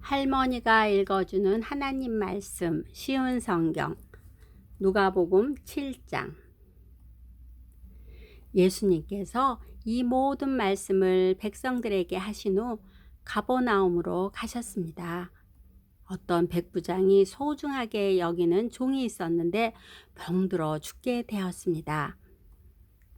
할머니가 읽어주는 하나님 말씀 쉬운 성경 누가복음 7장. 예수님께서 이 모든 말씀을 백성들에게 하신 후 가버나움으로 가셨습니다. 어떤 백부장이 소중하게 여기는 종이 있었는데 병들어 죽게 되었습니다.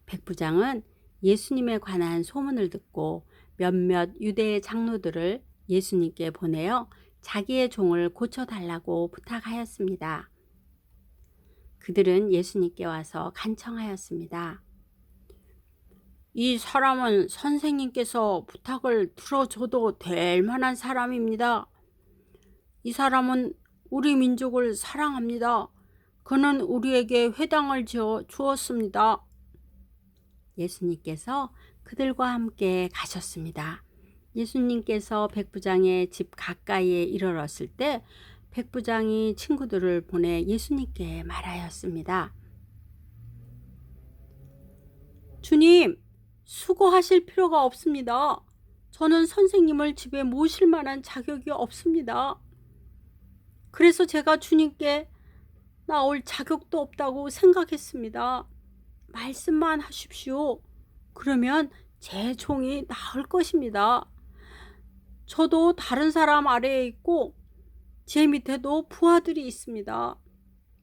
백부장은 예수님에 관한 소문을 듣고 몇몇 유대 장로들을 예수님께 보내어 자기의 종을 고쳐달라고 부탁하였습니다. 그들은 예수님께 와서 간청하였습니다. 이 사람은 선생님께서 부탁을 들어줘도 될 만한 사람입니다. 이 사람은 우리 민족을 사랑합니다. 그는 우리에게 회당을 지어 주었습니다. 예수님께서 그들과 함께 가셨습니다. 예수님께서 백부장의 집 가까이에 이르렀을 때 백부장이 친구들을 보내 예수님께 말하였습니다. 주님, 수고하실 필요가 없습니다. 저는 선생님을 집에 모실 만한 자격이 없습니다. 그래서 제가 주님께 나올 자격도 없다고 생각했습니다. 말씀만 하십시오. 그러면 제 종이 나을 것입니다. 저도 다른 사람 아래에 있고 제 밑에도 부하들이 있습니다.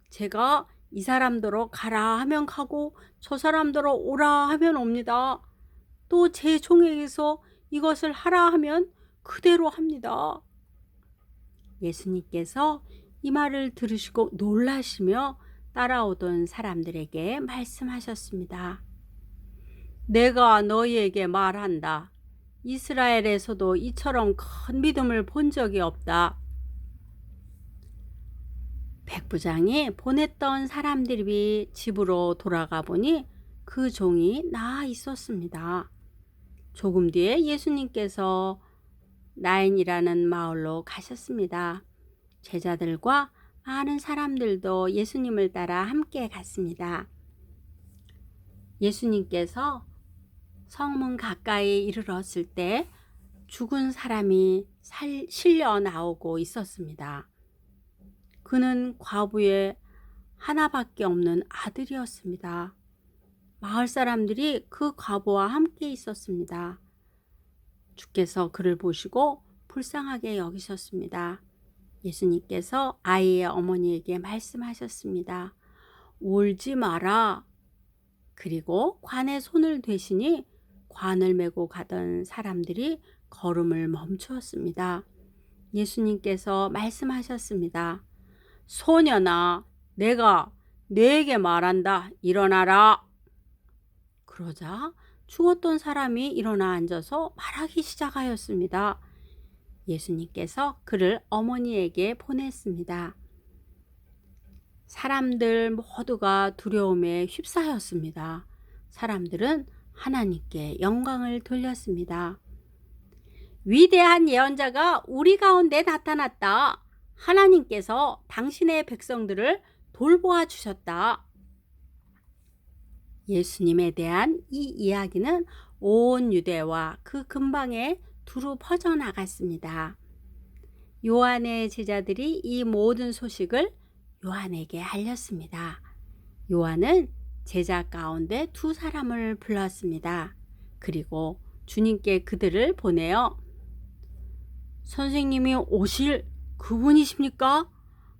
제가 이 사람더러 가라 하면 가고 저 사람더러 오라 하면 옵니다. 또 제 종에게서 이것을 하라 하면 그대로 합니다. 예수님께서 이 말을 들으시고 놀라시며 따라오던 사람들에게 말씀하셨습니다. 내가 너희에게 말한다. 이스라엘에서도 이처럼 큰 믿음을 본 적이 없다. 백부장이 보냈던 사람들이 집으로 돌아가 보니 그 종이 나아 있었습니다. 조금 뒤에 예수님께서 나인이라는 마을로 가셨습니다. 제자들과 많은 사람들도 예수님을 따라 함께 갔습니다. 예수님께서 성문 가까이 이르렀을 때 죽은 사람이 실려 나오고 있었습니다. 그는 과부의 하나밖에 없는 아들이었습니다. 마을 사람들이 그 과부와 함께 있었습니다. 주께서 그를 보시고 불쌍하게 여기셨습니다. 예수님께서 아이의 어머니에게 말씀하셨습니다. 울지 마라. 그리고 관에 손을 대시니 관을 메고 가던 사람들이 걸음을 멈추었습니다. 예수님께서 말씀하셨습니다. 소년아, 내가 네게 말한다. 일어나라. 그러자 죽었던 사람이 일어나 앉아서 말하기 시작하였습니다. 예수님께서 그를 어머니에게 보냈습니다. 사람들 모두가 두려움에 휩싸였습니다. 사람들은 하나님께 영광을 돌렸습니다. 위대한 예언자가 우리 가운데 나타났다. 하나님께서 당신의 백성들을 돌보아 주셨다. 예수님에 대한 이 이야기는 온 유대와 그 근방에 두루 퍼져나갔습니다. 요한의 제자들이 이 모든 소식을 요한에게 알렸습니다. 요한은 제자 가운데 두 사람을 불렀습니다. 그리고 주님께 그들을 보내어 선생님이 오실 그분이십니까?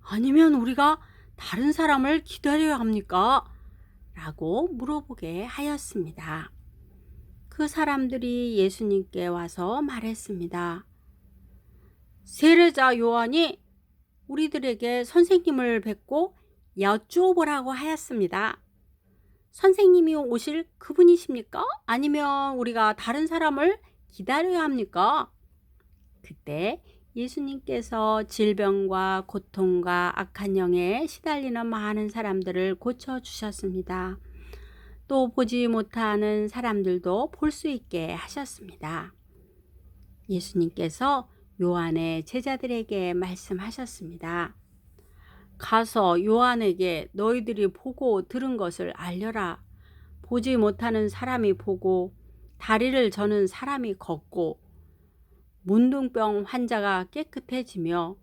아니면 우리가 다른 사람을 기다려야 합니까? 라고 물어보게 하였습니다. 그 사람들이 예수님께 와서 말했습니다. 세례자 요한이 우리들에게 선생님을 뵙고 여쭈어보라고 하였습니다. 선생님이 오실 그분이십니까? 아니면 우리가 다른 사람을 기다려야 합니까? 그때 예수님께서 질병과 고통과 악한 영에 시달리는 많은 사람들을 고쳐주셨습니다. 또 보지 못하는 사람들도 볼 수 있게 하셨습니다. 예수님께서 요한의 제자들에게 말씀하셨습니다. 가서 요한에게 너희들이 보고 들은 것을 알려라. 보지 못하는 사람이 보고 다리를 저는 사람이 걷고 문둥병 환자가 깨끗해지며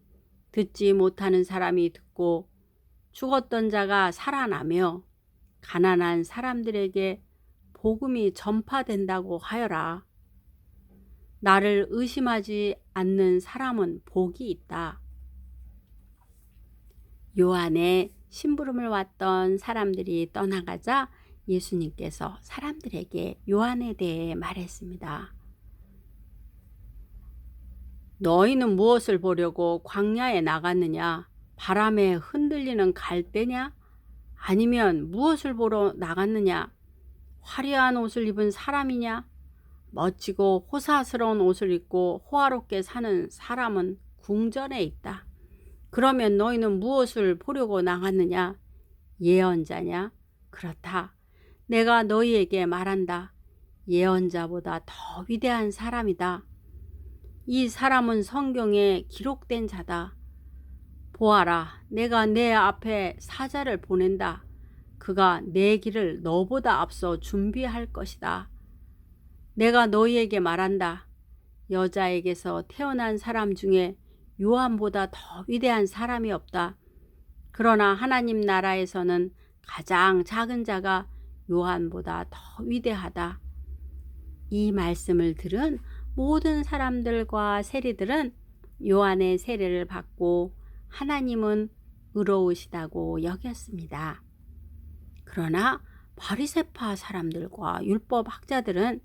듣지 못하는 사람이 듣고 죽었던 자가 살아나며 가난한 사람들에게 복음이 전파된다고 하여라. 나를 의심하지 않는 사람은 복이 있다. 요한의 심부름을 왔던 사람들이 떠나가자 예수님께서 사람들에게 요한에 대해 말했습니다. 너희는 무엇을 보려고 광야에 나갔느냐? 바람에 흔들리는 갈대냐? 아니면 무엇을 보러 나갔느냐? 화려한 옷을 입은 사람이냐? 멋지고 호사스러운 옷을 입고 호화롭게 사는 사람은 궁전에 있다. 그러면 너희는 무엇을 보려고 나갔느냐? 예언자냐? 그렇다. 내가 너희에게 말한다. 예언자보다 더 위대한 사람이다. 이 사람은 성경에 기록된 자다. 보아라, 내가 내 앞에 사자를 보낸다. 그가 내 길을 너보다 앞서 준비할 것이다. 내가 너희에게 말한다. 여자에게서 태어난 사람 중에 요한보다 더 위대한 사람이 없다. 그러나 하나님 나라에서는 가장 작은 자가 요한보다 더 위대하다. 이 말씀을 들은 모든 사람들과 세리들은 요한의 세례를 받고 하나님은 의로우시다고 여겼습니다. 그러나 바리새파 사람들과 율법 학자들은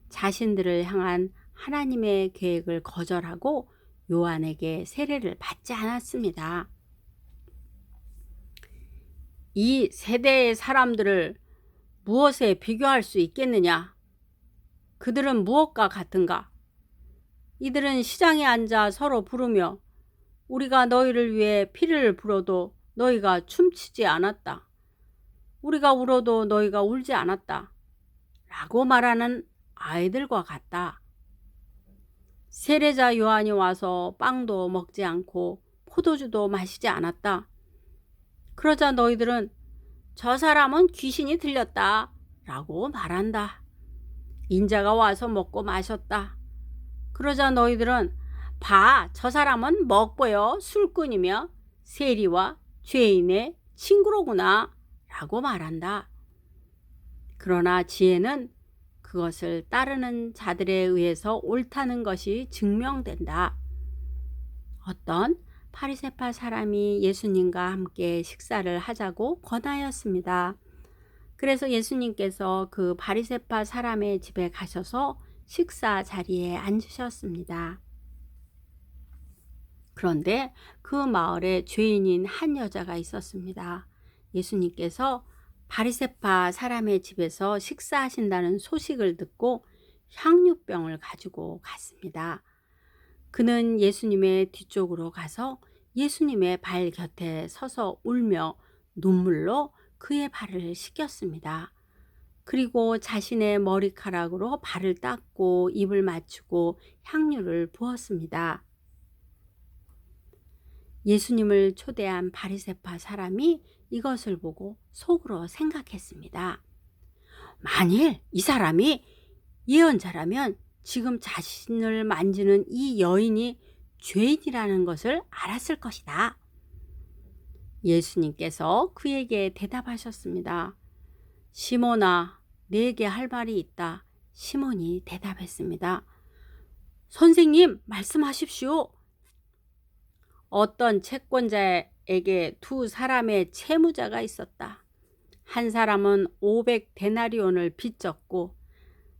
자신들을 향한 하나님의 계획을 거절하고 요한에게 세례를 받지 않았습니다. 이 세대의 사람들을 무엇에 비교할 수 있겠느냐? 그들은 무엇과 같은가? 이들은 시장에 앉아 서로 부르며 우리가 너희를 위해 피를 불어도 너희가 춤추지 않았다. 우리가 울어도 너희가 울지 않았다. 라고 말하는 아이들과 같다. 세례자 요한이 와서 빵도 먹지 않고 포도주도 마시지 않았다. 그러자 너희들은 저 사람은 귀신이 들렸다. 라고 말한다. 인자가 와서 먹고 마셨다. 그러자 너희들은 봐, 저 사람은 먹보여 술꾼이며 세리와 죄인의 친구로구나. 라고 말한다. 그러나 지혜는 그것을 따르는 자들에 의해서 옳다는 것이 증명된다. 어떤 바리새파 사람이 예수님과 함께 식사를 하자고 권하였습니다. 그래서 예수님께서 그 바리새파 사람의 집에 가셔서 식사 자리에 앉으셨습니다. 그런데 그 마을에 죄인인 한 여자가 있었습니다. 예수님께서 바리새파 사람의 집에서 식사하신다는 소식을 듣고 향유병을 가지고 갔습니다. 그는 예수님의 뒤쪽으로 가서 예수님의 발 곁에 서서 울며 눈물로 그의 발을 씻겼습니다. 그리고 자신의 머리카락으로 발을 닦고 입을 맞추고 향유를 부었습니다. 예수님을 초대한 바리새파 사람이 이것을 보고 속으로 생각했습니다. 만일 이 사람이 예언자라면 지금 자신을 만지는 이 여인이 죄인이라는 것을 알았을 것이다. 예수님께서 그에게 대답하셨습니다. 시몬아, 네게 할 말이 있다. 시몬이 대답했습니다. 선생님, 말씀하십시오. 어떤 채권자에게 두 사람의 채무자가 있었다. 한 사람은 500데나리온을 빚졌고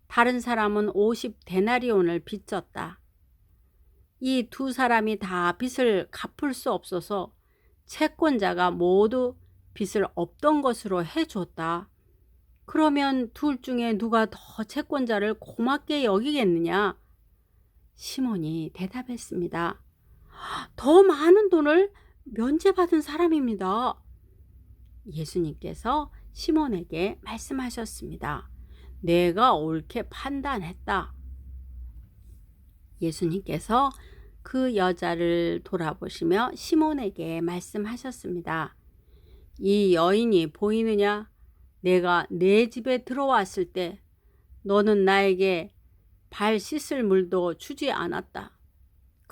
다른 사람은 50데나리온을 빚졌다. 이 두 사람이 다 빚을 갚을 수 없어서 채권자가 모두 빚을 없던 것으로 해줬다. 그러면 둘 중에 누가 더 채권자를 고맙게 여기겠느냐? 시몬이 대답했습니다. 더 많은 돈을 면제받은 사람입니다. 예수님께서 시몬에게 말씀하셨습니다. 내가 옳게 판단했다. 예수님께서 그 여자를 돌아보시며 시몬에게 말씀하셨습니다. 이 여인이 보이느냐? 내가 내 집에 들어왔을 때 너는 나에게 발 씻을 물도 주지 않았다.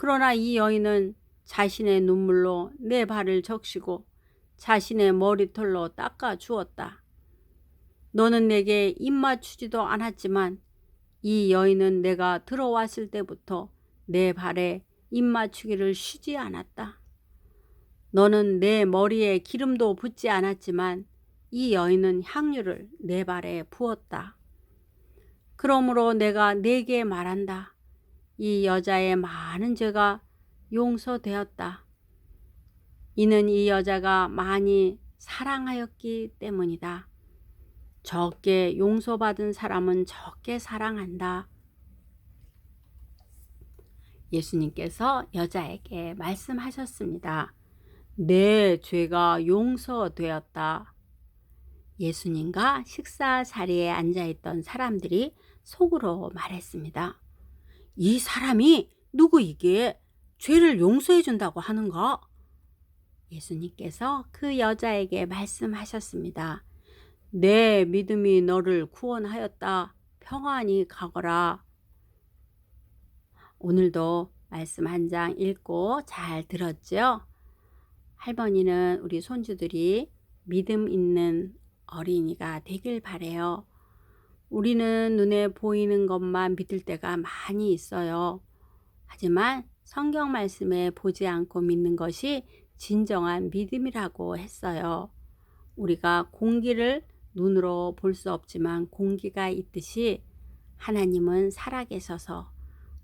그러나 이 여인은 자신의 눈물로 내 발을 적시고 자신의 머리털로 닦아 주었다. 너는 내게 입맞추지도 않았지만 이 여인은 내가 들어왔을 때부터 내 발에 입맞추기를 쉬지 않았다. 너는 내 머리에 기름도 붓지 않았지만 이 여인은 향유를 내 발에 부었다. 그러므로 내가 네게 말한다. 이 여자의 많은 죄가 용서되었다. 이는 이 여자가 많이 사랑하였기 때문이다. 적게 용서받은 사람은 적게 사랑한다. 예수님께서 여자에게 말씀하셨습니다. 내 죄가 용서되었다. 예수님과 식사 자리에 앉아있던 사람들이 속으로 말했습니다. 이 사람이 누구이기에 죄를 용서해 준다고 하는가? 예수님께서 그 여자에게 말씀하셨습니다. 내 믿음이 너를 구원하였다. 평안히 가거라. 오늘도 말씀 한 장 읽고 잘 들었죠? 할머니는 우리 손주들이 믿음 있는 어린이가 되길 바래요. 우리는 눈에 보이는 것만 믿을 때가 많이 있어요. 하지만 성경 말씀에 보지 않고 믿는 것이 진정한 믿음이라고 했어요. 우리가 공기를 눈으로 볼 수 없지만 공기가 있듯이 하나님은 살아계셔서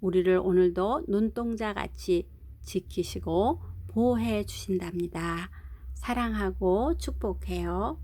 우리를 오늘도 눈동자같이 지키시고 보호해 주신답니다. 사랑하고 축복해요.